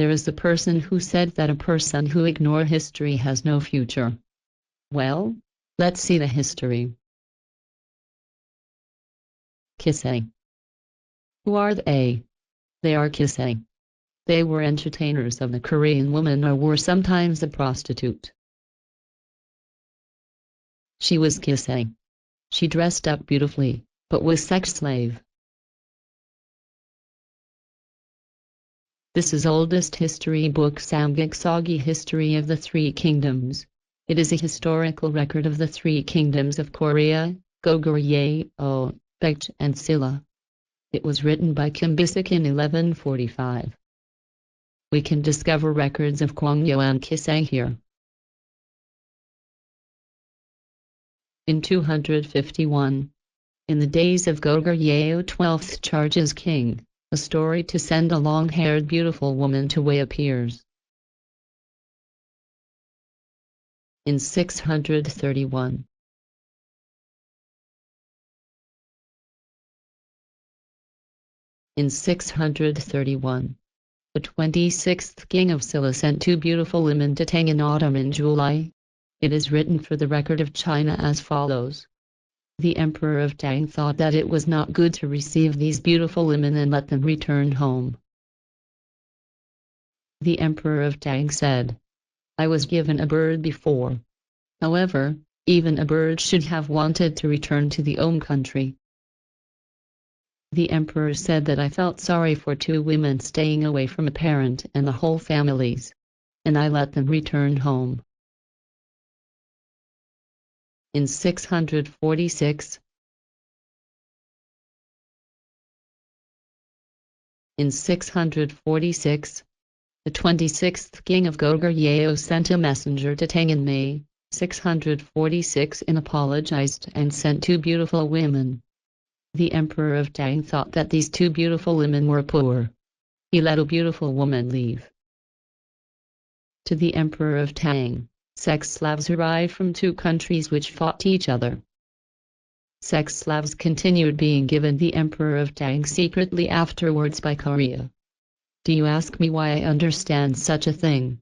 There is the person who said that a person who ignores history has no future. Well, let's see the history. Kissei. Who are they? They are Kissei. They were entertainers of the Korean woman or were sometimes a prostitute. She was Kissei. She dressed up beautifully, but was sex slave. This is oldest history book Samguk Sagi History of the Three Kingdoms. It is a historical record of the three kingdoms of Korea, Goguryeo, Baekje and Silla. It was written by Kim Bisik in 1145. We can discover records of Kwangyo and Kissei here. In 251, in the days of Goguryeo 12th charges king, a story to send a long-haired beautiful woman to Wei appears. In 631. In 631, the 26th king of Silla sent two beautiful women to Tang in autumn in July. It is written for the record of China as follows. The emperor of Tang thought that it was not good to receive these beautiful women and let them return home. The emperor of Tang said, I was given a bird before. However, even a bird should have wanted to return to the own country. The emperor said that I felt sorry for two women staying away from a parent and the whole families, and I let them return home. In 646, the 26th king of Goguryeo sent a messenger to Tang in May, 646 and apologized and sent two beautiful women. The emperor of Tang thought that these two beautiful women were poor. He let a beautiful woman leave. To the emperor of Tang, sex slaves arrived from two countries which fought each other. Sex slaves continued being given the emperor of Tang secretly afterwards by Korea. Do you ask me why I understand such a thing?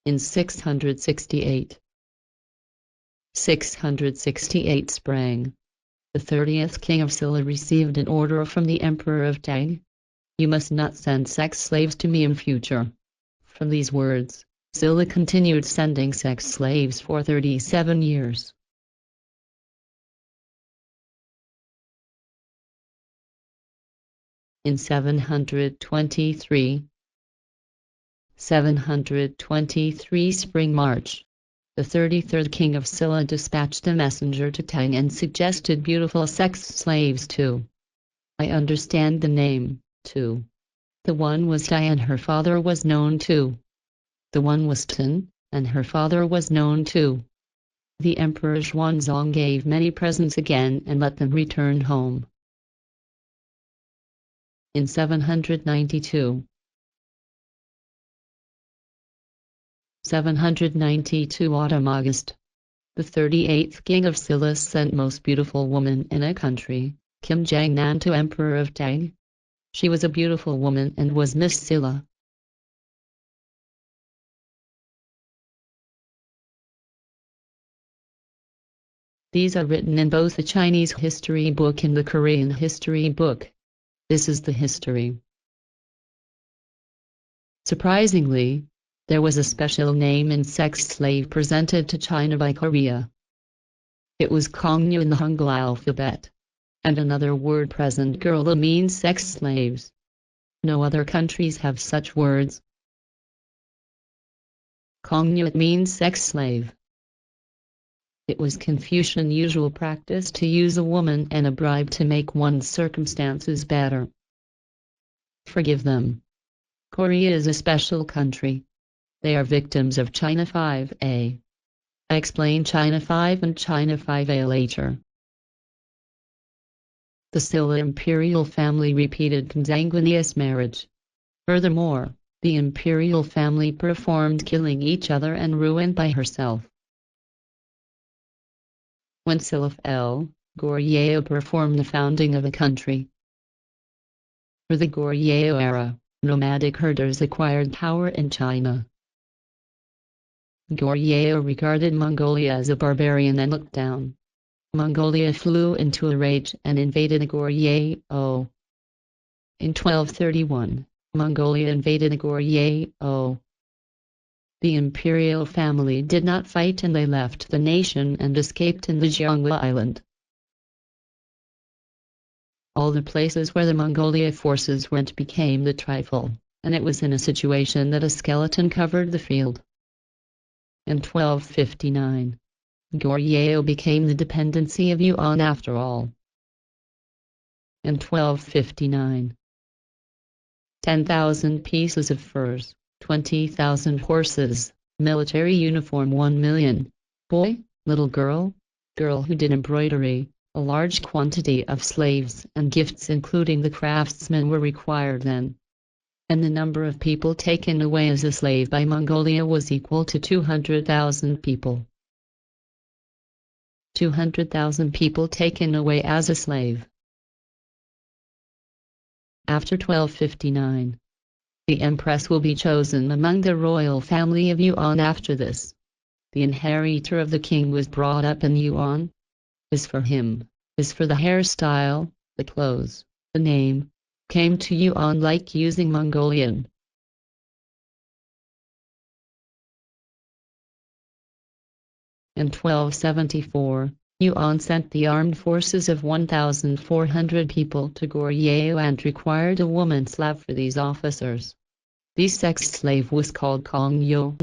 In 668 sprang. The 30th king of Silla received an order from the emperor of Tang. You must not send sex slaves to me in future. From these words, Silla continued sending sex slaves for 37 years. In 723 spring March, the 33rd king of Silla dispatched a messenger to Tang and suggested beautiful sex slaves too. I understand the name, too. The one was Tai and her father was known too. The one was Tan, and her father was known too. The Emperor Xuanzong gave many presents again and let them return home. In 792 autumn August, the 38th king of Silla sent most beautiful woman in a country, Kim Jangnan to Emperor of Tang. She was a beautiful woman and was Miss Silla. These are written in both the Chinese history book and the Korean history book. This is the history. Surprisingly, there was a special name in sex slave presented to China by Korea. It was Kongnu in the Hangul alphabet. And another word present girl means sex slaves. No other countries have such words. Kongnu means sex slave. It was Confucian usual practice to use a woman and a bribe to make one's circumstances better. Forgive them. Korea is a special country. They are victims of China 5A. I explain China 5 and China 5A later. The Silla imperial family repeated consanguineous marriage. Furthermore, the imperial family performed killing each other and ruined by herself. When Silla fell, Goryeo performed the founding of a country. For the Goryeo era, nomadic herders acquired power in China. Goryeo regarded Mongolia as a barbarian and looked down. Mongolia flew into a rage and invaded Goryeo. In 1231, Mongolia invaded Goryeo. The imperial family did not fight and they left the nation and escaped in the Jiangwa island. All the places where the Mongolia forces went became the trifle, and it was in a situation that a skeleton covered the field. In 1259, Goryeo became the dependency of Yuan after all. In 1259, 10,000 pieces of furs, 20,000 horses, military uniform 1 million, boy, little girl, girl who did embroidery, a large quantity of slaves and gifts including the craftsmen were required then. And the number of people taken away as a slave by Mongolia was equal to 200,000 people. 200,000 people taken away as a slave. After 1259, the empress will be chosen among the royal family of Yuan after this. The inheritor of the king was brought up in Yuan. As for him, as for the hairstyle, the clothes, the name, came to Yuan like using Mongolian. In 1274, Yuan sent the armed forces of 1,400 people to Goryeo and required a woman slave for these officers. The sex slave was called Kongyo.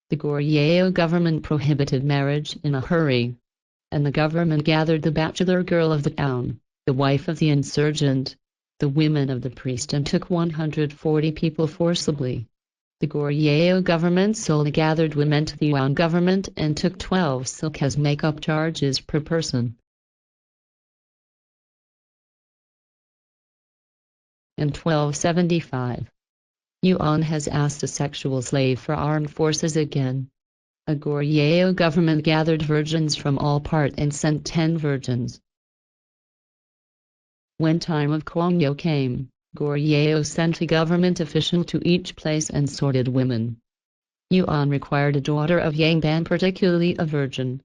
The Goryeo government prohibited marriage in a hurry, and the government gathered the bachelor girl of the town, the wife of the insurgent, the women of the priest, and took 140 people forcibly. The Goryeo government sold the gathered women to the Yuan government and took 12 silk as make-up charges per person. In 1275, Yuan has asked a sexual slave for armed forces again. A Goryeo government gathered virgins from all parts and sent 10 virgins. When time of Kongyo came, Goryeo sent a government official to each place and sorted women. Yuan required a daughter of Yangban, particularly a virgin,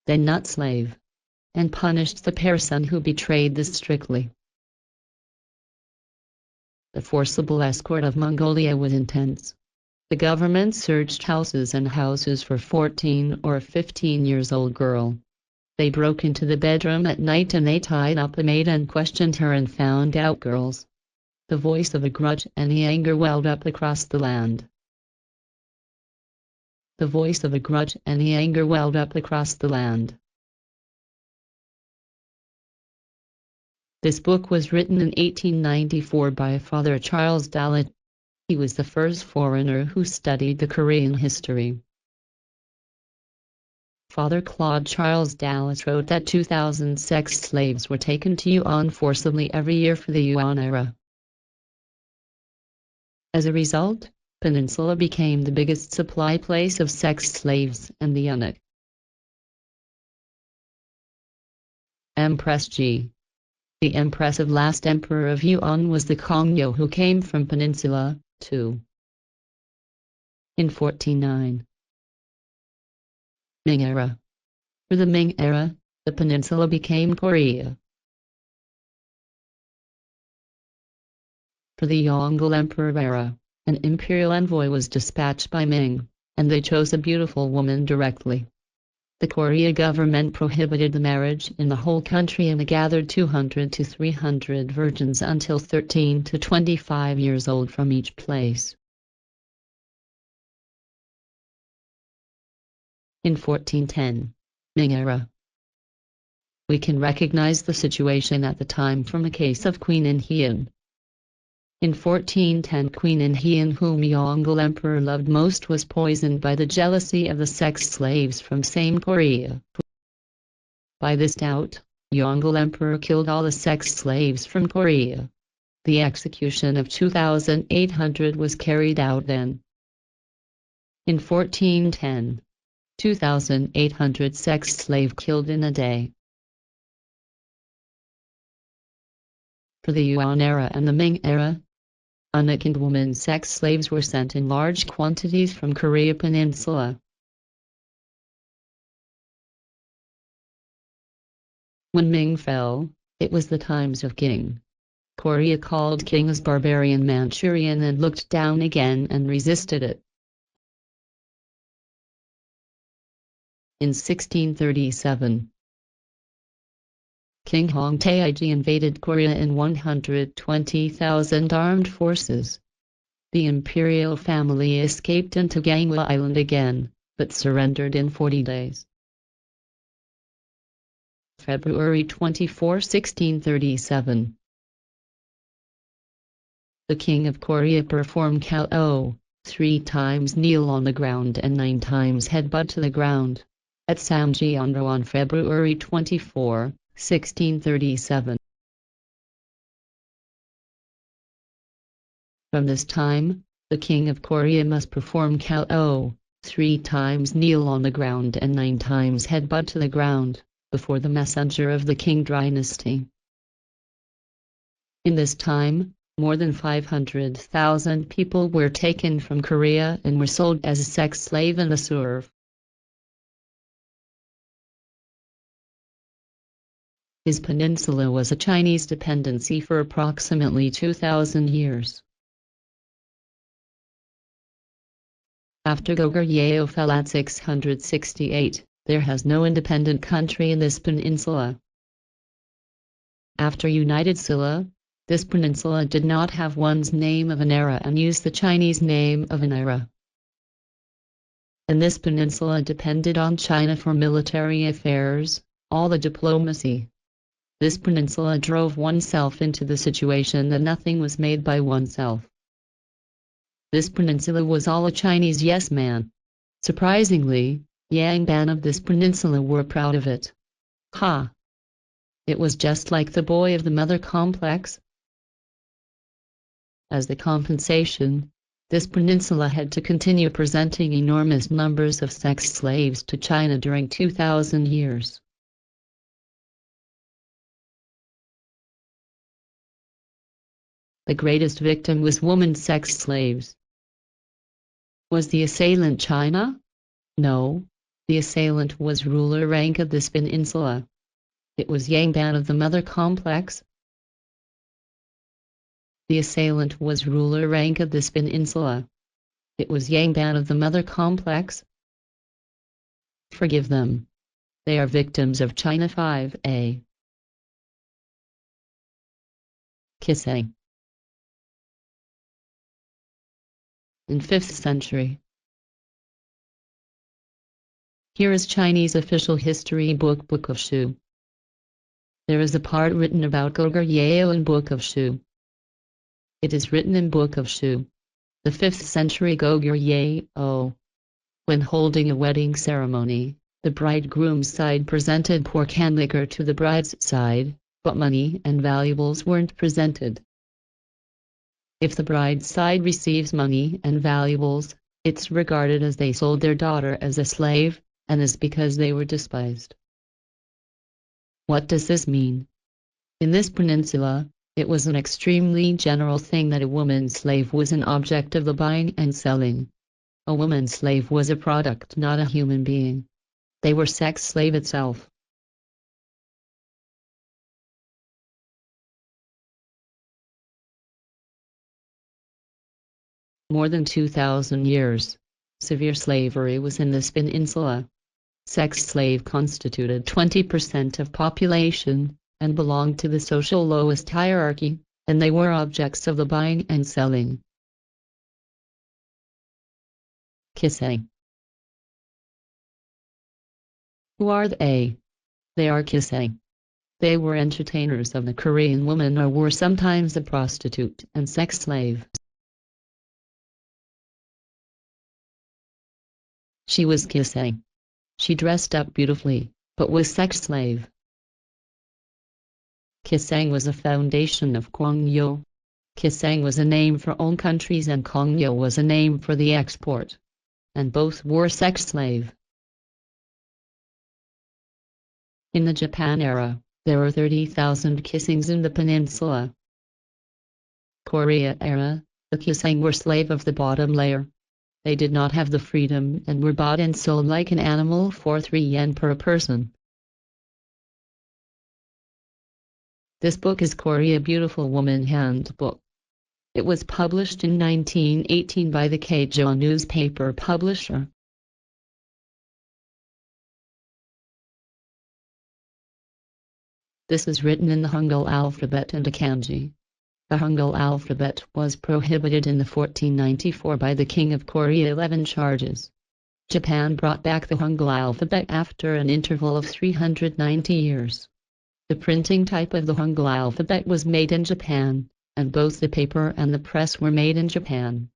then not slave, and punished the pair son who betrayed this strictly. The forcible escort of Mongolia was intense. The government searched houses and houses for 14 or 15 years old girl. They broke into the bedroom at night and they tied up the maid and questioned her and found out girls. The voice of a grudge and the anger welled up across the land. The voice of a grudge and the anger welled up across the land. This book was written in 1894 by Father Charles Dalit. He was the first foreigner who studied the Korean history. Father Claude Charles Dalit wrote that 2,000 sex slaves were taken to Yuan forcibly every year for the Yuan era. As a result, Peninsula became the biggest supply place of sex slaves and the eunuch. Empress G. The empress of last emperor of Yuan was the Kongyo who came from Peninsula, too. In 1409. Ming era. For the Ming era, the peninsula became Korea. For the Yongle Emperor era, an imperial envoy was dispatched by Ming, and they chose a beautiful woman directly. The Korea government prohibited the marriage in the whole country and gathered 200 to 300 virgins until 13 to 25 years old from each place. In 1410, Ming era. We can recognize the situation at the time from the case of Queen Inhian. In 1410, Queen Inhian, whom Yongle Emperor loved most, was poisoned by the jealousy of the sex slaves from same Korea. By this doubt, Yongle Emperor killed all the sex slaves from Korea. The execution of 2,800 was carried out then. In 1410, 2,800 sex slaves killed in a day. For the Yuan era and the Ming era, unakin women sex slaves were sent in large quantities from Korea Peninsula. When Ming fell, it was the times of Qing. Korea called Qing as barbarian Manchurian and looked down again and resisted it. In 1637, King Hong Taiji invaded Korea in 120,000 armed forces. The imperial family escaped into Gangwon Island again, but surrendered in 40 days. February 24, 1637. The King of Korea performed Kao, 3 times kneel on the ground and 9 times headbutt to the ground, at Samjeonro on February 24, 1637. From this time, the King of Korea must perform Kao, 3 times kneel on the ground and 9 times headbutt to the ground, before the messenger of the Qing dynasty. In this time, more than 500,000 people were taken from Korea and were sold as a sex slave and a serf. His peninsula was a Chinese dependency for approximately 2,000 years. After Goguryeo fell at 668, there has no independent country in this peninsula. After United Silla, this peninsula did not have one's name of an era and used the Chinese name of an era. And this peninsula depended on China for military affairs, all the diplomacy. This peninsula drove oneself into the situation that nothing was made by oneself. This peninsula was all a Chinese yes man. Surprisingly, Yangban of this peninsula were proud of it. Ha! It was just like the boy of the mother complex. As the compensation, this peninsula had to continue presenting enormous numbers of sex slaves to China during 2,000 years. The greatest victim was woman sex slaves. Was the assailant China? No, the assailant was ruler rank of this peninsula. It was Yangban of the mother complex. The assailant was ruler rank of this peninsula. It was Yangban of the mother complex. Forgive them. They are victims of China 5A. Kissing. In 5th century. Here is Chinese official history Book of Shu. There is a part written about Goguryeo in Book of Shu. It is written in Book of Shu. The 5th century Goguryeo. When holding a wedding ceremony, the bridegroom's side presented pork and liquor to the bride's side, but money and valuables weren't presented. If the bride's side receives money and valuables, it's regarded as they sold their daughter as a slave, and is because they were despised. What does this mean? In this peninsula, it was an extremely general thing that a woman slave was an object of the buying and selling. A woman slave was a product, not a human being. They were sex slave itself. More than 2,000 years, severe slavery was in this peninsula. Sex slave constituted 20% of population, and belonged to the social lowest hierarchy, and they were objects of the buying and selling. Kissing. Who are they? They are kissing. They were entertainers of the Korean woman or were sometimes a prostitute and sex slave. She was kissing. She dressed up beautifully, but was sex slave. Kissing was a foundation of Kwangyo. Kissing was a name for own countries and Kwangyo was a name for the export. And both were sex slave. In the Japan era, there were 30,000 kissings in the peninsula. Korea era, the Kisang were slave of the bottom layer. They did not have the freedom and were bought and sold like an animal for 3 yen per person. This book is Korea Beautiful Woman Handbook. It was published in 1918 by the Keijo newspaper publisher. This is written in the Hangul alphabet and a kanji. The Hangul alphabet was prohibited in 1494 by the King of Korea. 11 charges. Japan brought back the Hangul alphabet after an interval of 390 years. The printing type of the Hangul alphabet was made in Japan, and both the paper and the press were made in Japan.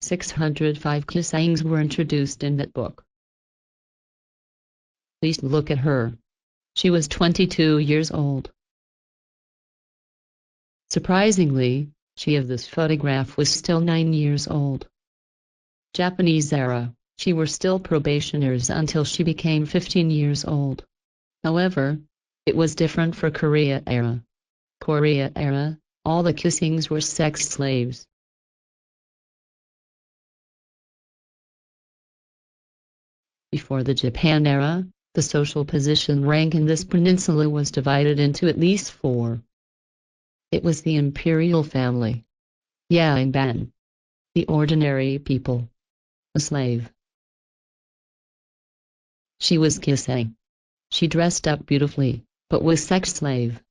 "605 Kisangs were introduced in that book. Please look at her. She was 22 years old. Surprisingly, she of this photograph was still 9 years old. Japanese era, she were still probationers until she became 15 years old. However, it was different for Korea era. Korea era, all the Kisangs were sex slaves. Before the Japan era, the social position rank in this peninsula was divided into at least 4. It was the imperial family, Yangban, the ordinary people, a slave. She was Kisang. She dressed up beautifully, but was sex slave.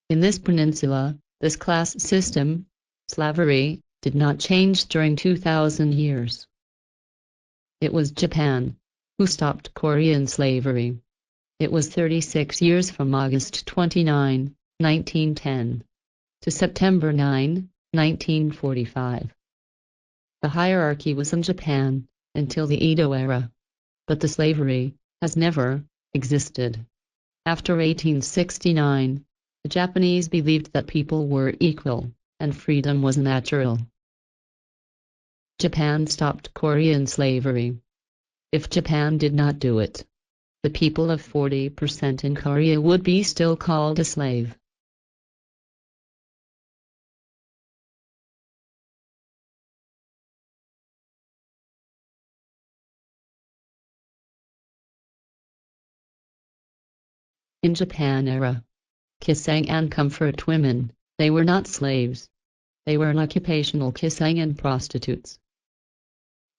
In this peninsula, this class system, slavery, did not change during 2,000 years. It was Japan who stopped Korean slavery. It was 36 years from August 29, 1910, to September 9, 1945. The hierarchy was in Japan until the Edo era, but the slavery has never existed. After 1869, the Japanese believed that people were equal and freedom was natural. Japan stopped Korean slavery. If Japan did not do it, the people of 40% in Korea would be still called a slave. In Japan era, Kisang and comfort women, they were not slaves. They were an occupational Kisang and prostitutes.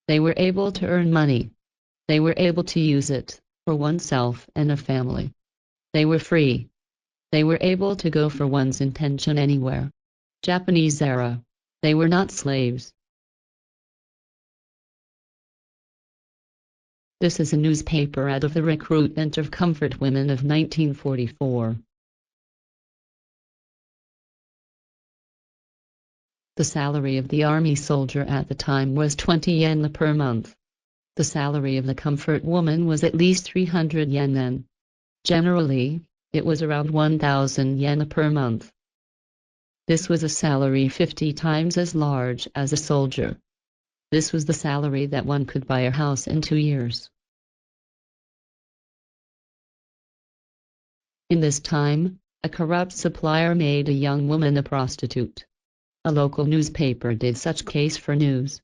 They were able to earn money. They were able to use it for oneself and a family. They were free. They were able to go for one's intention anywhere. Japanese era, they were not slaves. This is a newspaper ad of the recruitment of comfort women of 1944. The salary of the army soldier at the time was 20 yen per month. The salary of the comfort woman was at least 300 yen then. Generally, it was around 1,000 yen per month. This was a salary 50 times as large as a soldier. This was the salary that one could buy a house in 2 years. In this time, a corrupt supplier made a young woman a prostitute. A local newspaper did such case for news.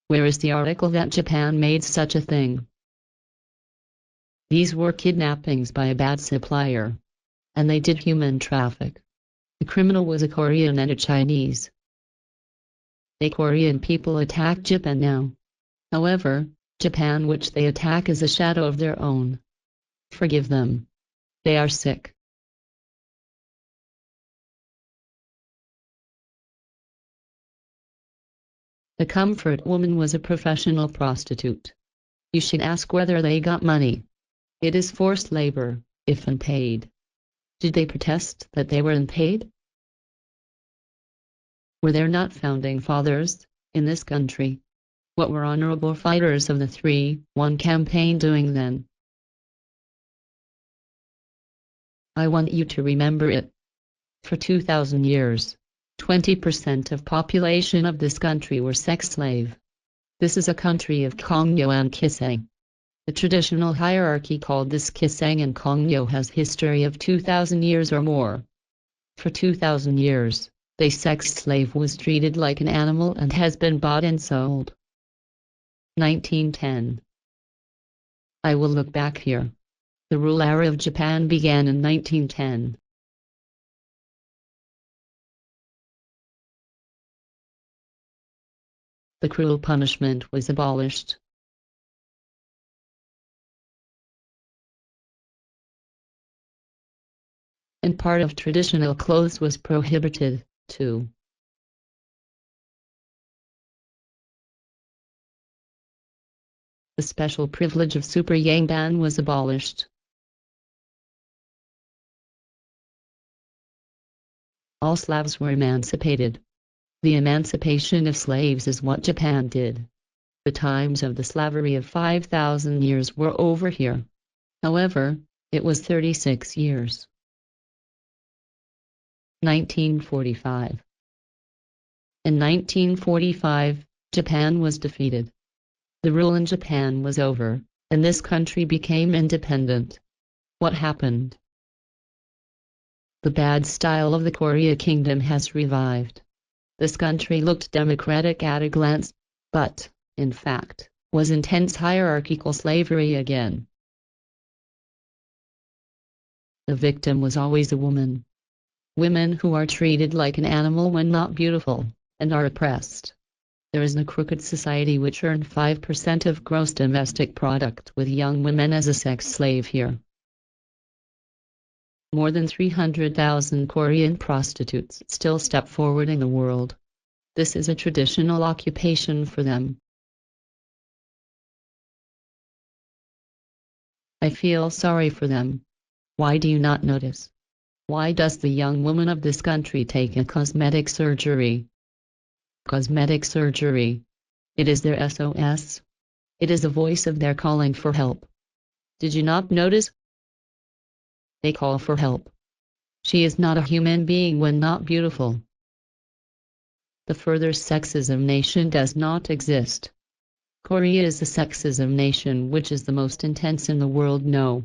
Where is the article that Japan made such a thing? These were kidnappings by a bad supplier. And they did human traffic. The criminal was a Korean and a Chinese. The Korean people attack Japan now. However, Japan which they attack is a shadow of their own. Forgive them. They are sick. The comfort woman was a professional prostitute. You should ask whether they got money. It is forced labor, if unpaid. Did they protest that they were unpaid? Were there not founding fathers in this country? What were honorable fighters of the 3-1 campaign doing then? I want you to remember it. For 2,000 years, 20% of population of this country were sex slave. This is a country of Kongyo and Kisang. The traditional hierarchy called the Skisang and Kongyo has history of 2,000 years or more. For 2,000 years, the sex slave was treated like an animal and has been bought and sold. 1910. I will look back here. The rule era of Japan began in 1910. The cruel punishment was abolished. And part of traditional clothes was prohibited, too. The special privilege of Super Yangban was abolished. All Slavs were emancipated. The emancipation of slaves is what Japan did. The times of the slavery of 5,000 years were over here. However, it was 36 years. 1945. In 1945, Japan was defeated. The rule in Japan was over, and this country became independent. What happened? The bad style of the Korea Kingdom has revived. This country looked democratic at a glance, but, in fact, was intense hierarchical slavery again. The victim was always a woman. Women who are treated like an animal when not beautiful, and are oppressed. There is a crooked society which earned 5% of gross domestic product with young women as a sex slave here. More than 300,000 Korean prostitutes still step forward in the world. This is a traditional occupation for them. I feel sorry for them. Why do you not notice? Why does the young woman of this country take a cosmetic surgery? Cosmetic surgery. It is their SOS. It is a voice of their calling for help. Did you not notice? They call for help. She is not a human being when not beautiful. The further sexism nation does not exist. Korea is the sexism nation which is the most intense in the world. No.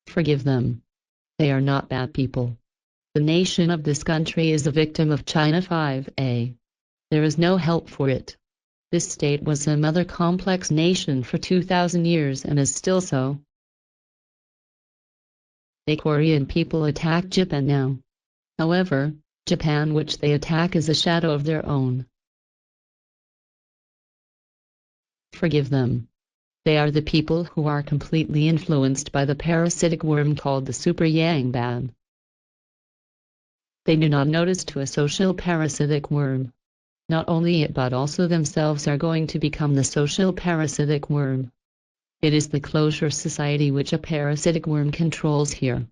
Forgive them. They are not bad people. The nation of this country is a victim of China 5A. There is no help for it. This state was a mother complex nation for 2,000 years and is still so. The Korean people attack Japan now. However, Japan which they attack is a shadow of their own. Forgive them. They are the people who are completely influenced by the parasitic worm called the Super Yangban. They do not notice to a social parasitic worm. Not only it but also themselves are going to become the social parasitic worm. It is the closure society which a parasitic worm controls here.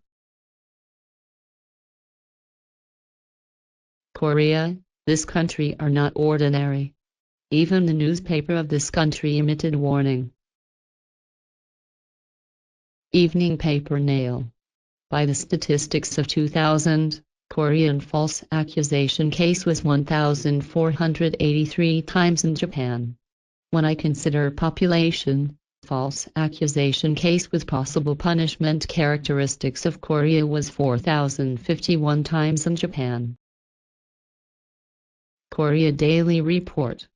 Korea, this country are not ordinary. Even the newspaper of this country emitted warning. Evening paper nail. By the statistics of 2000, Korean false accusation case was 1,483 times in Japan. When I consider population, false accusation case with possible punishment characteristics of Korea was 4,051 times in Japan. Korea Daily Report.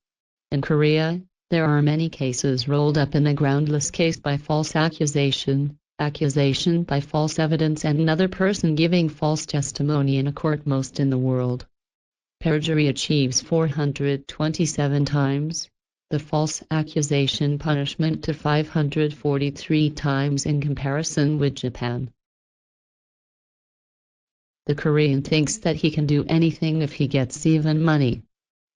In Korea, there are many cases rolled up in a groundless case by false accusation by false evidence and another person giving false testimony in a court, most in the world. Perjury achieves 427 times, the false accusation punishment to 543 times in comparison with Japan. The Korean thinks that he can do anything if he gets even money.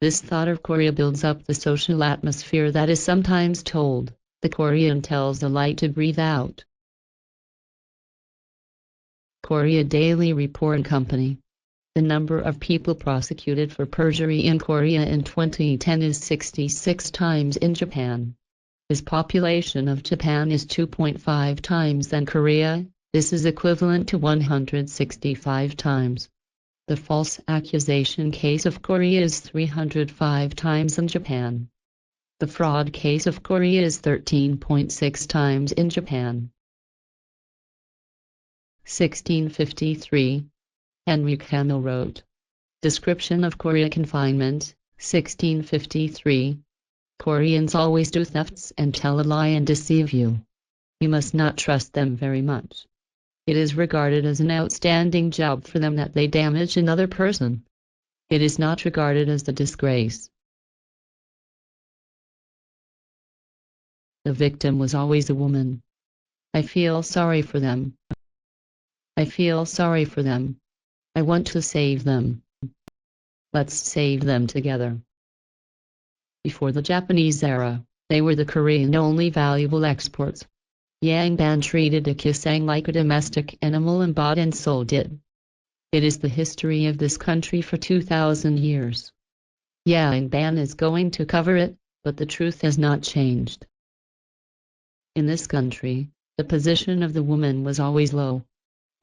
This thought of Korea builds up the social atmosphere that is sometimes told, the Korean tells a lie to breathe out. Korea Daily Report Company. The number of people prosecuted for perjury in Korea in 2010 is 66 times in Japan. His population of Japan is 2.5 times than Korea, this is equivalent to 165 times. The false accusation case of Korea is 305 times in Japan. The fraud case of Korea is 13.6 times in Japan. 1653. Henry Camille wrote. Description of Korea confinement, 1653. Koreans always do thefts and tell a lie and deceive you. You must not trust them very much. It is regarded as an outstanding job for them that they damage another person. It is not regarded as a disgrace. The victim was always a woman. I feel sorry for them. I feel sorry for them. I want to save them. Let's save them together. Before the Japanese era, they were the Korean only valuable exports. Yangban treated a kisang like a domestic animal and bought and sold it. It is the history of this country for 2,000 years. Yangban is going to cover it, but the truth has not changed. In this country, the position of the woman was always low.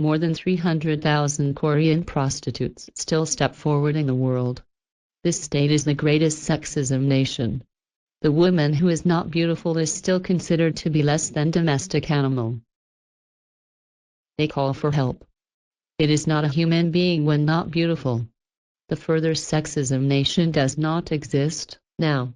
More than 300,000 Korean prostitutes still step forward in the world. This state is the greatest sexism nation. The woman who is not beautiful is still considered to be less than domestic animal. They call for help. It is not a human being when not beautiful. The further sexism nation does not exist now.